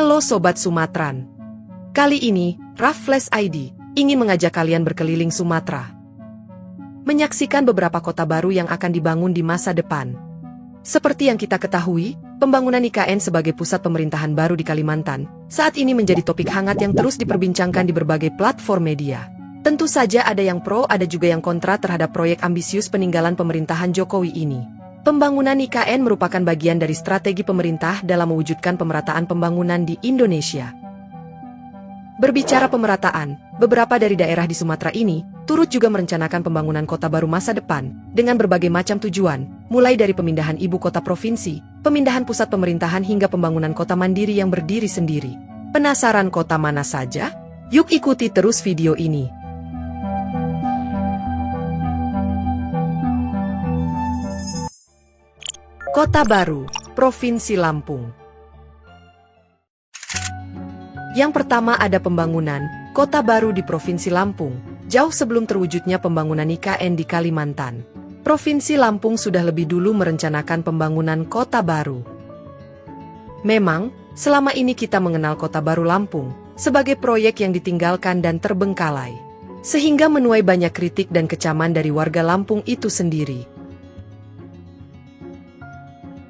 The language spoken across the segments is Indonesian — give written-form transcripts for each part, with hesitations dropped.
Halo Sobat Sumatran. Kali ini, Raffles ID ingin mengajak kalian berkeliling Sumatera. Menyaksikan beberapa kota baru yang akan dibangun di masa depan. Seperti yang kita ketahui, pembangunan IKN sebagai pusat pemerintahan baru di Kalimantan, saat ini menjadi topik hangat yang terus diperbincangkan di berbagai platform media. Tentu saja ada yang pro, ada juga yang kontra terhadap proyek ambisius peninggalan pemerintahan Jokowi ini. Pembangunan IKN merupakan bagian dari strategi pemerintah dalam mewujudkan pemerataan pembangunan di Indonesia. Berbicara pemerataan, beberapa dari daerah di Sumatera ini turut juga merencanakan pembangunan kota baru masa depan dengan berbagai macam tujuan, mulai dari pemindahan ibu kota provinsi, pemindahan pusat pemerintahan hingga pembangunan kota mandiri yang berdiri sendiri. Penasaran kota mana saja? Yuk ikuti terus video ini. Kota Baru, Provinsi Lampung. Yang pertama ada pembangunan Kota Baru di Provinsi Lampung, jauh sebelum terwujudnya pembangunan IKN di Kalimantan. Provinsi Lampung sudah lebih dulu merencanakan pembangunan Kota Baru. Memang, selama ini kita mengenal Kota Baru Lampung sebagai proyek yang ditinggalkan dan terbengkalai, sehingga menuai banyak kritik dan kecaman dari warga Lampung itu sendiri.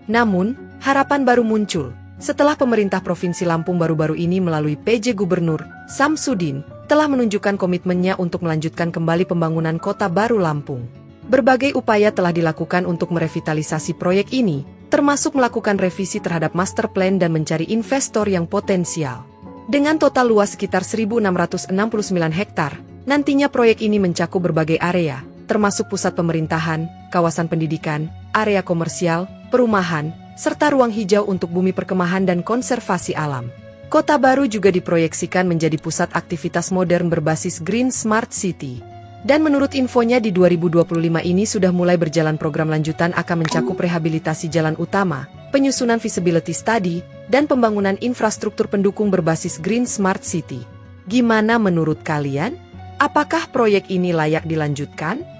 Namun, harapan baru muncul setelah pemerintah Provinsi Lampung baru-baru ini melalui PJ Gubernur Samsudin telah menunjukkan komitmennya untuk melanjutkan kembali pembangunan Kota Baru Lampung. Berbagai upaya telah dilakukan untuk merevitalisasi proyek ini, termasuk melakukan revisi terhadap master plan dan mencari investor yang potensial. Dengan total luas sekitar 1.669 hektar, nantinya proyek ini mencakup berbagai area, termasuk pusat pemerintahan, kawasan pendidikan, area komersial, perumahan, serta ruang hijau untuk bumi perkemahan dan konservasi alam. Kota Baru juga diproyeksikan menjadi pusat aktivitas modern berbasis Green Smart City. Dan menurut infonya di 2025 ini sudah mulai berjalan program lanjutan akan mencakup rehabilitasi jalan utama, penyusunan feasibility study, dan pembangunan infrastruktur pendukung berbasis Green Smart City. Gimana menurut kalian? Apakah proyek ini layak dilanjutkan?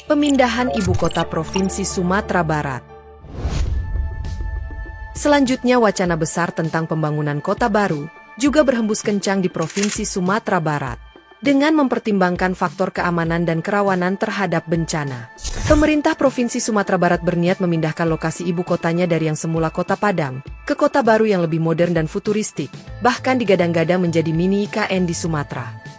Pemindahan ibu kota Provinsi Sumatera Barat. Selanjutnya wacana besar tentang pembangunan kota baru juga berhembus kencang di Provinsi Sumatera Barat. Dengan mempertimbangkan faktor keamanan dan kerawanan terhadap bencana, pemerintah Provinsi Sumatera Barat berniat memindahkan lokasi ibu kotanya dari yang semula Kota Padang ke kota baru yang lebih modern dan futuristik, bahkan digadang-gadang menjadi mini IKN di Sumatera.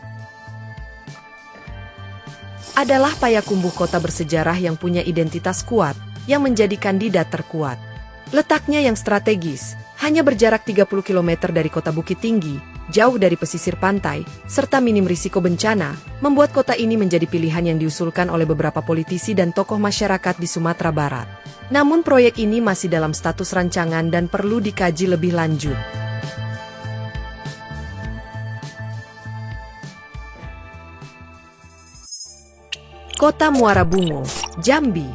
Adalah Payakumbuh, kota bersejarah yang punya identitas kuat, yang menjadi kandidat terkuat. Letaknya yang strategis, hanya berjarak 30 km dari kota Bukit Tinggi, jauh dari pesisir pantai, serta minim risiko bencana, membuat kota ini menjadi pilihan yang diusulkan oleh beberapa politisi dan tokoh masyarakat di Sumatera Barat. Namun proyek ini masih dalam status rancangan dan perlu dikaji lebih lanjut. Kota Muara Bungo, Jambi.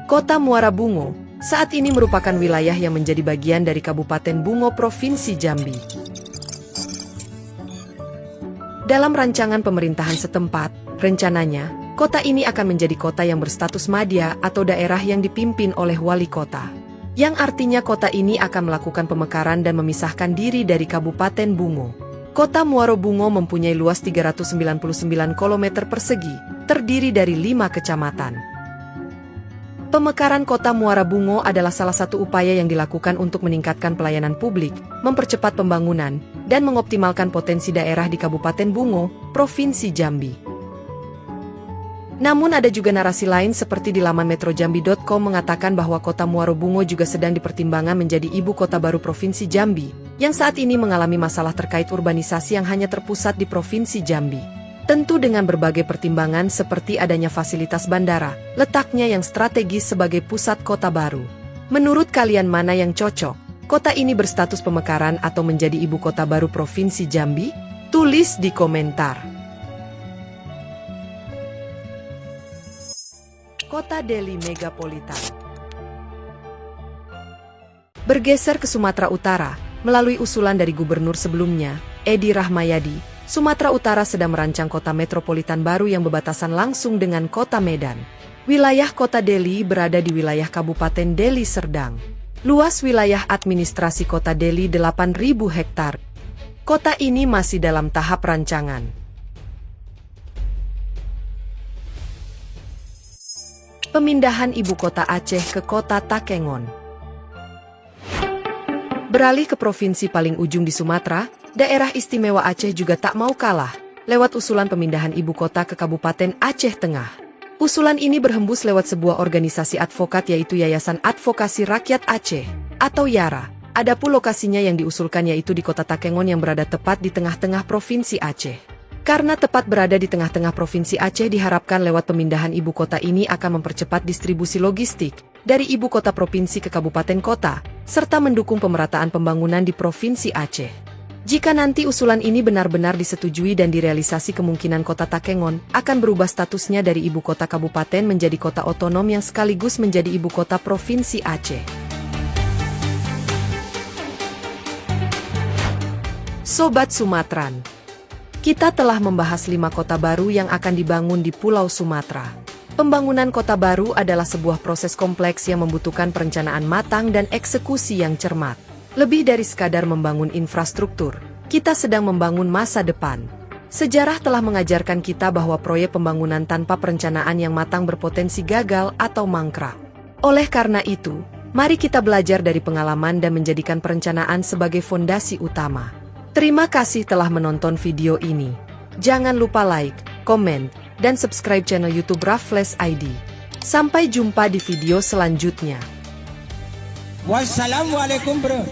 Kota Muara Bungo saat ini merupakan wilayah yang menjadi bagian dari Kabupaten Bungo, Provinsi Jambi. Dalam rancangan pemerintahan setempat, rencananya, kota ini akan menjadi kota yang berstatus madya atau daerah yang dipimpin oleh wali kota. Yang artinya kota ini akan melakukan pemekaran dan memisahkan diri dari Kabupaten Bungo. Kota Muara Bungo mempunyai luas 399 km persegi, terdiri dari 5 kecamatan. Pemekaran Kota Muara Bungo adalah salah satu upaya yang dilakukan untuk meningkatkan pelayanan publik, mempercepat pembangunan, dan mengoptimalkan potensi daerah di Kabupaten Bungo, Provinsi Jambi. Namun ada juga narasi lain seperti di laman metrojambi.com mengatakan bahwa Kota Muara Bungo juga sedang dipertimbangkan menjadi ibu kota baru Provinsi Jambi, yang saat ini mengalami masalah terkait urbanisasi yang hanya terpusat di Provinsi Jambi. Tentu dengan berbagai pertimbangan seperti adanya fasilitas bandara, letaknya yang strategis sebagai pusat kota baru. Menurut kalian mana yang cocok? Kota ini berstatus pemekaran atau menjadi ibu kota baru Provinsi Jambi? Tulis di komentar. Kota Deli Megapolitan. Bergeser ke Sumatera Utara, melalui usulan dari gubernur sebelumnya, Edi Rahmayadi, Sumatera Utara sedang merancang kota metropolitan baru yang berbatasan langsung dengan kota Medan. Wilayah Kota Deli berada di wilayah Kabupaten Deli Serdang. Luas wilayah administrasi Kota Deli 8.000 hektar. Kota ini masih dalam tahap rancangan. Pemindahan ibu kota Aceh ke Kota Takengon. Beralih ke provinsi paling ujung di Sumatera, daerah istimewa Aceh juga tak mau kalah, lewat usulan pemindahan ibu kota ke Kabupaten Aceh Tengah. Usulan ini berhembus lewat sebuah organisasi advokat yaitu Yayasan Advokasi Rakyat Aceh, atau YARA. Adapun lokasinya yang diusulkan yaitu di Kota Takengon yang berada tepat di tengah-tengah Provinsi Aceh. Karena tepat berada di tengah-tengah Provinsi Aceh diharapkan lewat pemindahan ibu kota ini akan mempercepat distribusi logistik dari ibu kota provinsi ke kabupaten kota, serta mendukung pemerataan pembangunan di Provinsi Aceh. Jika nanti usulan ini benar-benar disetujui dan direalisasi, kemungkinan Kota Takengon akan berubah statusnya dari ibu kota kabupaten menjadi kota otonom yang sekaligus menjadi ibu kota Provinsi Aceh. Sobat Sumatran, kita telah membahas 5 kota baru yang akan dibangun di Pulau Sumatera. Pembangunan kota baru adalah sebuah proses kompleks yang membutuhkan perencanaan matang dan eksekusi yang cermat. Lebih dari sekadar membangun infrastruktur, kita sedang membangun masa depan. Sejarah telah mengajarkan kita bahwa proyek pembangunan tanpa perencanaan yang matang berpotensi gagal atau mangkrak. Oleh karena itu, mari kita belajar dari pengalaman dan menjadikan perencanaan sebagai fondasi utama. Terima kasih telah menonton video ini. Jangan lupa like, komen, dan subscribe channel YouTube Raffles ID. Sampai jumpa di video selanjutnya. Wassalamualaikum bro.